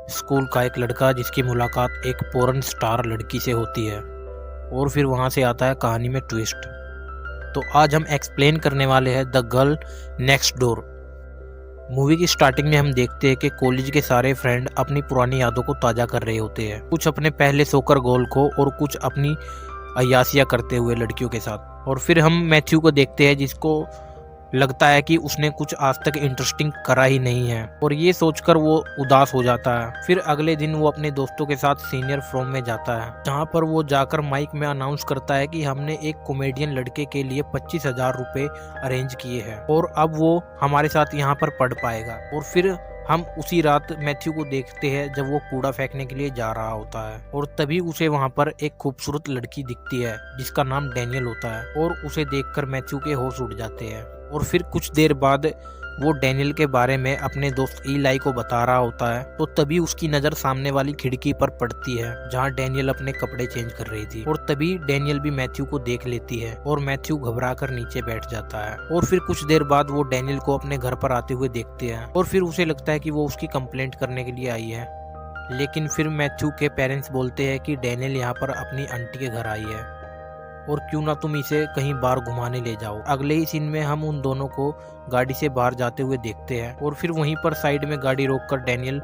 School का एक लड़का जिसकी मुलाकात एक पोर्न स्टार लड़की से होती है और फिर वहाँ से आता है कहानी में ट्विस्ट। तो आज हम एक्सप्लेन करने वाले हैं the girl next door. Movie की स्टार्टिंग में हम देखते हैं कि कॉलेज के सारे फ्रेंड अपनी पुरानी यादों को ताज़ा कर रहे होते हैं, कुछ अपने पहले सोकर गोल को और कुछ अपनी अय्यासियाँ करते हुए लड़कियों के साथ। और फिर हम मैथ्यू को देखते हैं जिसको लगता है कि उसने कुछ आज तक इंटरेस्टिंग करा ही नहीं है और ये सोचकर वो उदास हो जाता है। फिर अगले दिन वो अपने दोस्तों के साथ सीनियर फ्रॉम में जाता है, जहाँ पर वो जाकर माइक में अनाउंस करता है कि हमने एक कॉमेडियन लड़के के लिए 25,000 रुपए अरेंज किए हैं और अब वो हमारे साथ यहाँ पर पढ़ पाएगा। और फिर हम उसी रात मैथ्यू को देखते हैं जब वो कूड़ा फेंकने के लिए जा रहा होता है और तभी उसे वहाँ पर एक खूबसूरत लड़की दिखती है जिसका नाम डैनियल होता है और उसे देखकर मैथ्यू के होश उड़ जाते हैं। और फिर कुछ देर बाद वो डैनियल के बारे में अपने दोस्त ईलाई को बता रहा होता है, तो तभी उसकी नज़र सामने वाली खिड़की पर पड़ती है जहाँ डैनियल अपने कपड़े चेंज कर रही थी। और तभी डैनियल भी मैथ्यू को देख लेती है और मैथ्यू घबराकर नीचे बैठ जाता है। और फिर कुछ देर बाद वो डैनियल को अपने घर पर आते हुए देखते हैं और फिर उसे लगता है कि वो उसकी कंप्लेंट करने के लिए आई है। लेकिन फिर मैथ्यू के पेरेंट्स बोलते हैं कि डैनियल यहाँ पर अपनी आंटी के घर आई है और क्यों ना तुम इसे कहीं बाहर घुमाने ले जाओ। अगले ही सीन में हम उन दोनों को गाड़ी से बाहर जाते हुए देखते हैं और फिर वहीं पर साइड में गाड़ी रोककर डैनियल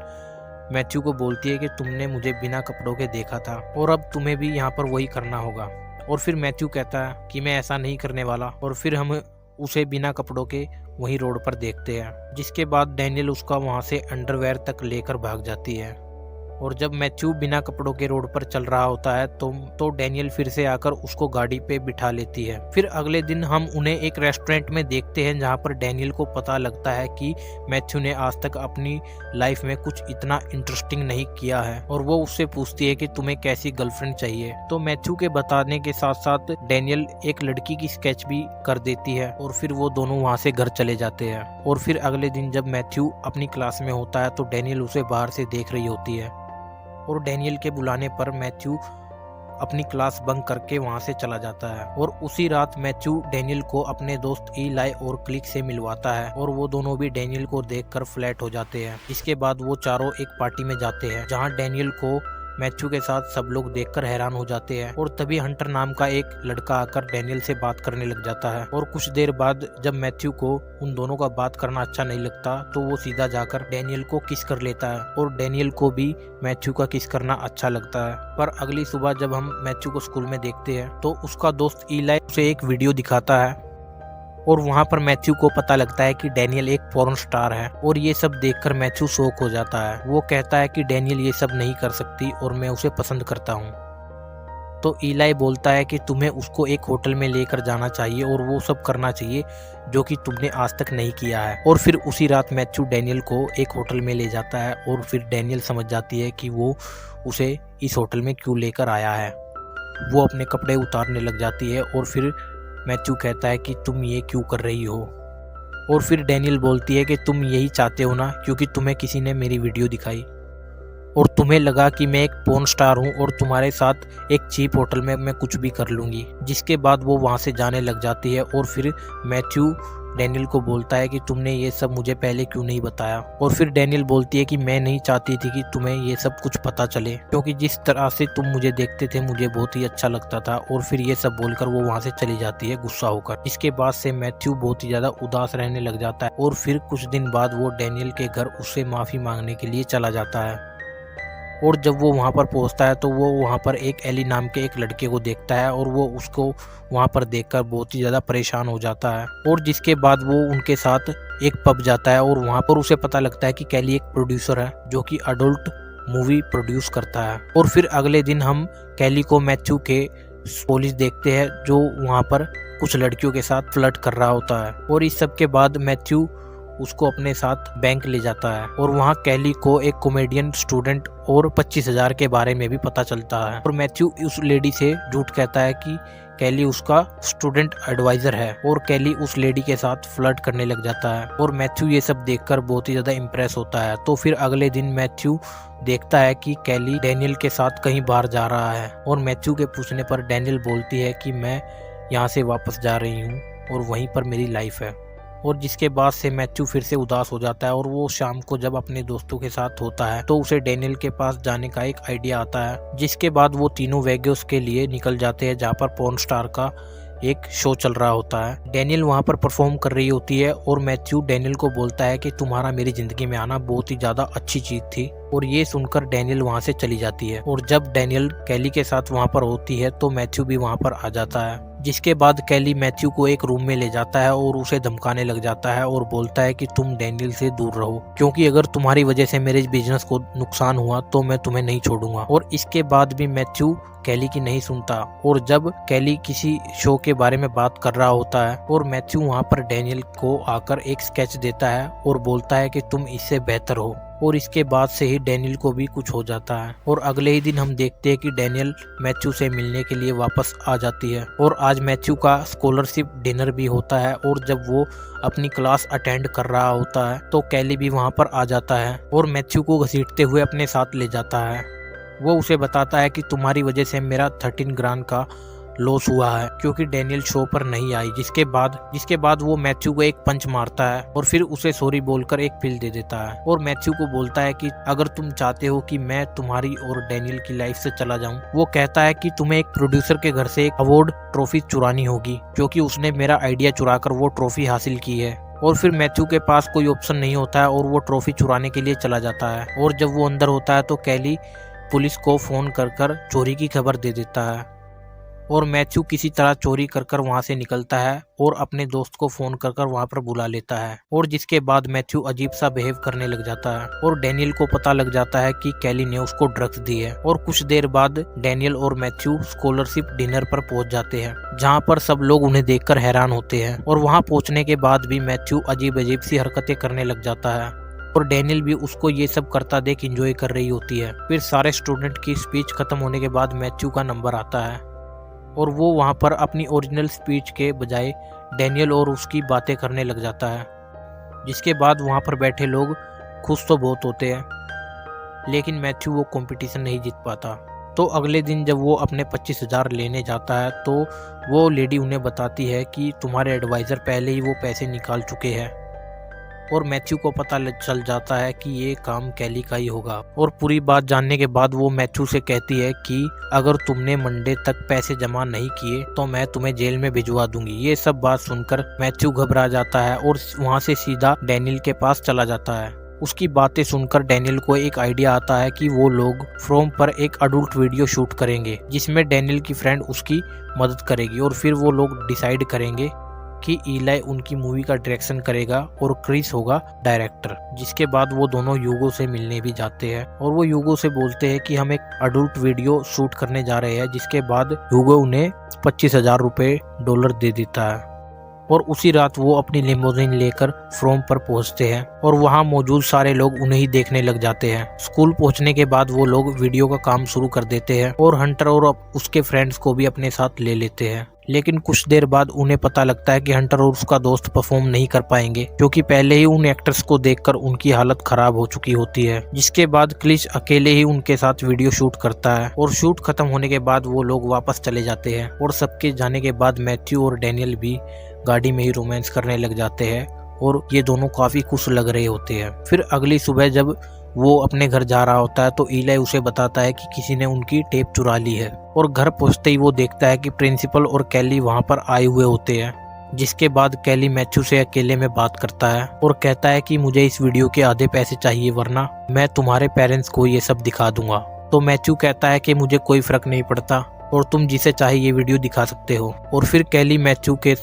मैथ्यू को बोलती है कि तुमने मुझे बिना कपड़ों के देखा था और अब तुम्हें भी यहाँ पर वही करना होगा। और फिर मैथ्यू कहता है कि मैं ऐसा नहीं करने वाला और फिर हम उसे बिना कपड़ों के वहीं रोड पर देखते हैं, जिसके बाद डैनियल उसका वहाँ से अंडरवेयर तक लेकर भाग जाती है। और जब मैथ्यू बिना कपड़ों के रोड पर चल रहा होता है तो डैनियल फिर से आकर उसको गाड़ी पे बिठा लेती है। फिर अगले दिन हम उन्हें एक रेस्टोरेंट में देखते हैं जहाँ पर डैनियल को पता लगता है कि मैथ्यू ने आज तक अपनी लाइफ में कुछ इतना इंटरेस्टिंग नहीं किया है और वो उससे पूछती है कि तुम्हें कैसी गर्लफ्रेंड चाहिए। तो मैथ्यू के बताने के साथ साथ डैनियल एक लड़की की स्केच भी कर देती है और फिर वो दोनों वहाँ से घर चले जाते हैं। और फिर अगले दिन जब मैथ्यू अपनी क्लास में होता है तो डैनियल उसे बाहर से देख रही होती है और डैनियल के बुलाने पर मैथ्यू अपनी क्लास बंक करके वहां से चला जाता है। और उसी रात मैथ्यू डैनियल को अपने दोस्त ईलाई और क्लिक से मिलवाता है और वो दोनों भी डैनियल को देखकर फ्लैट हो जाते हैं। इसके बाद वो चारों एक पार्टी में जाते हैं जहां डैनियल को मैथ्यू के साथ सब लोग देखकर हैरान हो जाते हैं। और तभी हंटर नाम का एक लड़का आकर डैनियल से बात करने लग जाता है और कुछ देर बाद जब मैथ्यू को उन दोनों का बात करना अच्छा नहीं लगता तो वो सीधा जाकर डैनियल को किस कर लेता है और डैनियल को भी मैथ्यू का किस करना अच्छा लगता है। पर अगली सुबह जब हम मैथ्यू को स्कूल में देखते हैं तो उसका दोस्त ईलाई उसे एक वीडियो दिखाता है और वहाँ पर मैथ्यू को पता लगता है कि डैनियल एक पॉर्न स्टार है। और ये सब देखकर मैथ्यू शॉक हो जाता है। वो कहता है कि डैनियल ये सब नहीं कर सकती और मैं उसे पसंद करता हूँ। तो ईलाई बोलता है कि तुम्हें उसको एक होटल में लेकर जाना चाहिए और वो सब करना चाहिए जो कि तुमने आज तक नहीं किया है। और फिर उसी रात मैथ्यू डैनियल को एक होटल में ले जाता है और फिर डैनियल समझ जाती है कि वो उसे इस होटल में क्यों लेकर आया है। वो अपने कपड़े उतारने लग जाती है और फिर मैथ्यू कहता है कि तुम ये क्यों कर रही हो। और फिर डैनियल बोलती है कि तुम यही चाहते हो ना, क्योंकि तुम्हें किसी ने मेरी वीडियो दिखाई और तुम्हें लगा कि मैं एक पोर्न स्टार हूँ और तुम्हारे साथ एक चीप होटल में मैं कुछ भी कर लूँगी। जिसके बाद वो वहाँ से जाने लग जाती है और फिर मैथ्यू डैनियल को बोलता है कि तुमने ये सब मुझे पहले क्यों नहीं बताया। और फिर डैनियल बोलती है कि मैं नहीं चाहती थी कि तुम्हें ये सब कुछ पता चले, क्योंकि जिस तरह से तुम मुझे देखते थे मुझे बहुत ही अच्छा लगता था। और फिर ये सब बोलकर वो वहाँ से चली जाती है गुस्सा होकर। इसके बाद से मैथ्यू बहुत ही ज़्यादा उदास रहने लग जाता है और फिर कुछ दिन बाद वो डैनियल के घर उससे माफ़ी मांगने के लिए चला जाता है। और जब वो वहाँ पर पहुँचता है तो वो वहाँ पर एक एली नाम के एक लड़के को देखता है और वो उसको वहाँ पर देखकर बहुत ही ज़्यादा परेशान हो जाता है। और जिसके बाद वो उनके साथ एक पब जाता है और वहाँ पर उसे पता लगता है कि कैली एक प्रोड्यूसर है जो कि अडल्ट मूवी प्रोड्यूस करता है। और फिर अगले दिन हम कैली को मैथ्यू के पुलिस देखते हैं जो वहाँ पर कुछ लड़कियों के साथ फ्लर्ट कर रहा होता है। और इस सब के बाद मैथ्यू उसको अपने साथ बैंक ले जाता है और वहाँ कैली को एक कॉमेडियन स्टूडेंट और 25,000 के बारे में भी पता चलता है। और मैथ्यू उस लेडी से झूठ कहता है कि कैली उसका स्टूडेंट एडवाइजर है और कैली उस लेडी के साथ फ्लर्ट करने लग जाता है। और मैथ्यू ये सब देखकर बहुत ही ज़्यादा इम्प्रेस होता है। तो फिर अगले दिन मैथ्यू देखता है कि कैली डैनियल के साथ कहीं बाहर जा रहा है और मैथ्यू के पूछने पर डैनियल बोलती है कि मैं यहाँ से वापस जा रही हूँ और वहीं पर मेरी लाइफ है। और जिसके बाद से मैथ्यू फिर से उदास हो जाता है और वो शाम को जब अपने दोस्तों के साथ होता है तो उसे डैनियल के पास जाने का एक आइडिया आता है, जिसके बाद वो तीनों वेगास के लिए निकल जाते हैं जहाँ पर पॉर्न स्टार का एक शो चल रहा होता है। डैनियल वहाँ पर परफॉर्म कर रही होती है और मैथ्यू डैनियल को बोलता है कि तुम्हारा मेरी जिंदगी में आना बहुत ही ज्यादा अच्छी चीज थी, और ये सुनकर डैनियल वहाँ से चली जाती है। और जब डैनियल कैली के साथ वहाँ पर होती है तो मैथ्यू भी वहाँ पर आ जाता है, जिसके बाद कैली मैथ्यू को एक रूम में ले जाता है और उसे धमकाने लग जाता है और बोलता है कि तुम डैनियल से दूर रहो, क्योंकि अगर तुम्हारी वजह से मेरे बिजनेस को नुकसान हुआ तो मैं तुम्हें नहीं छोड़ूंगा। और इसके बाद भी मैथ्यू कैली की नहीं सुनता, और जब कैली किसी शो के बारे में बात कर रहा होता है और मैथ्यू वहाँ पर डैनियल को आकर एक स्केच देता है और बोलता है कि तुम इससे बेहतर हो, और इसके बाद से ही डैनियल को भी कुछ हो जाता है। और अगले ही दिन हम देखते हैं कि डैनियल मैथ्यू से मिलने के लिए वापस आ जाती है, और आज मैथ्यू का स्कॉलरशिप डिनर भी होता है। और जब वो अपनी क्लास अटेंड कर रहा होता है तो कैली भी वहाँ पर आ जाता है और मैथ्यू को घसीटते हुए अपने साथ ले जाता है। वो उसे बताता है कि तुम्हारी वजह से मेरा 13 ग्रांड का लॉस हुआ है, क्योंकि डैनियल शो पर नहीं आई। जिसके बाद वो मैथ्यू को एक पंच मारता है और फिर उसे सॉरी बोलकर एक पिल दे देता है, और मैथ्यू को बोलता है कि अगर तुम चाहते हो कि मैं तुम्हारी और डैनियल की लाइफ से चला जाऊं, वो कहता है कि तुम्हें एक प्रोड्यूसर के घर से एक अवार्ड ट्रॉफी चुरानी होगी, क्योंकि उसने मेरा आइडिया चुराकर वो ट्रॉफी हासिल की है। और फिर मैथ्यू के पास कोई ऑप्शन नहीं होता है और वो ट्रॉफी चुराने के लिए चला जाता है। और जब वो अंदर होता है तो कैली पुलिस को फोन कर चोरी की खबर दे देता है, और मैथ्यू किसी तरह चोरी कर वहां से निकलता है और अपने दोस्त को फोन कर वहां पर बुला लेता है। और जिसके बाद मैथ्यू अजीब सा बिहेव करने लग जाता है और डैनियल को पता लग जाता है कि कैली ने उसको ड्रग्स दी है। और कुछ देर बाद डैनियल और मैथ्यू स्कॉलरशिप डिनर पर पहुंच जाते हैं, जहां पर सब लोग उन्हें देखकर हैरान होते हैं। और वहां पहुंचने के बाद भी मैथ्यू अजीब सी हरकतें करने लग जाता है, और डैनियल भी उसको ये सब करता देख एंजॉय कर रही होती है। फिर सारे स्टूडेंट की स्पीच खत्म होने के बाद मैथ्यू का नंबर आता है और वो वहाँ पर अपनी ओरिजिनल स्पीच के बजाय डैनियल और उसकी बातें करने लग जाता है। जिसके बाद वहाँ पर बैठे लोग खुश तो बहुत होते हैं, लेकिन मैथ्यू वो कंपटीशन नहीं जीत पाता। तो अगले दिन जब वो अपने 25,000 लेने जाता है तो वो लेडी उन्हें बताती है कि तुम्हारे एडवाइज़र पहले ही वो पैसे निकाल चुके हैं, और मैथ्यू को पता चल जाता है कि ये काम कैली का ही होगा। और पूरी बात जानने के बाद वो मैथ्यू से कहती है कि अगर तुमने मंडे तक पैसे जमा नहीं किए तो मैं तुम्हें जेल में भिजवा दूंगी। ये सब बात सुनकर मैथ्यू घबरा जाता है और वहाँ से सीधा डैनियल के पास चला जाता है। उसकी बातें सुनकर डैनियल को एक आइडिया आता है कि वो लोग फ्रोम पर एक अडल्ट वीडियो शूट करेंगे, जिसमें डैनियल की फ्रेंड उसकी मदद करेगी, और फिर वो लोग डिसाइड करेंगे कि ईलाई उनकी मूवी का डायरेक्शन करेगा और क्रिस होगा डायरेक्टर। जिसके बाद वो दोनों यूगो से मिलने भी जाते हैं और वो यूगो से बोलते हैं कि हम एक अडल्ट वीडियो शूट करने जा रहे हैं। जिसके बाद यूगो उन्हें 25,000 रुपये डॉलर दे देता है, और उसी रात वो अपनी लिमोजिन लेकर फ्रोम पर पहुंचते हैं और वहां मौजूद सारे लोग उन्हें ही देखने लग जाते हैं। स्कूल पहुंचने के बाद वो लोग वीडियो का काम शुरू कर देते हैं और हंटर और उसके फ्रेंड्स को भी अपने साथ ले लेते हैं। लेकिन कुछ देर बाद उन्हें पता लगता है कि हंटर और उसका दोस्त परफॉर्म नहीं कर पाएंगे, क्योंकि पहले ही उन एक्टर्स को देखकर उनकी हालत खराब हो चुकी होती है। जिसके बाद क्लिच अकेले ही उनके साथ वीडियो शूट करता है, और शूट खत्म होने के बाद वो लोग वापस चले जाते हैं। और सबके जाने के बाद मैथ्यू और डैनियल भी गाड़ी में ही रोमांस करने लग जाते हैं और ये दोनों काफी खुश लग रहे होते हैं। फिर अगली सुबह जब वो अपने घर जा रहा होता है तो ईलाई उसे बताता है कि किसी ने उनकी टेप चुरा ली है, और घर पहुंचते ही वो देखता है कि प्रिंसिपल और कैली वहां पर आए हुए होते हैं। जिसके बाद कैली मैथ्यू से अकेले में बात करता है और कहता है कि मुझे इस वीडियो के आधे पैसे चाहिए, वरना मैं तुम्हारे पेरेंट्स को ये सब दिखा दूंगा। तो मैथ्यू कहता है कि मुझे कोई फर्क नहीं पड़ता और तुम जिसे चाहे ये वीडियो दिखा सकते हो। और फिर कैली मैथ्यू के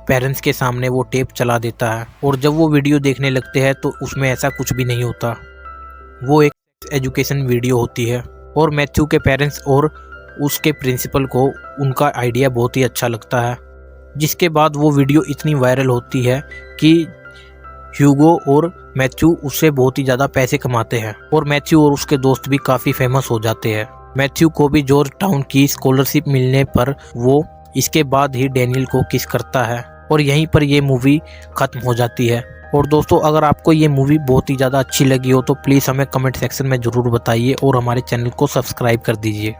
पेरेंट्स के सामने वो टेप चला देता है, और जब वो वीडियो देखने लगते हैं तो उसमें ऐसा कुछ भी नहीं होता। वो एक एजुकेशन वीडियो होती है, और मैथ्यू के पेरेंट्स और उसके प्रिंसिपल को उनका आइडिया बहुत ही अच्छा लगता है। जिसके बाद वो वीडियो इतनी वायरल होती है कि ह्यूगो और मैथ्यू उससे बहुत ही ज़्यादा पैसे कमाते हैं, और मैथ्यू और उसके दोस्त भी काफ़ी फेमस हो जाते हैं। मैथ्यू को भी जॉर्ज टाउन की स्कॉलरशिप मिलने पर वो इसके बाद ही डैनियल को किस करता है, और यहीं पर ये मूवी ख़त्म हो जाती है। और दोस्तों, अगर आपको ये मूवी बहुत ही ज़्यादा अच्छी लगी हो तो प्लीज़ हमें कमेंट सेक्शन में ज़रूर बताइए और हमारे चैनल को सब्सक्राइब कर दीजिए।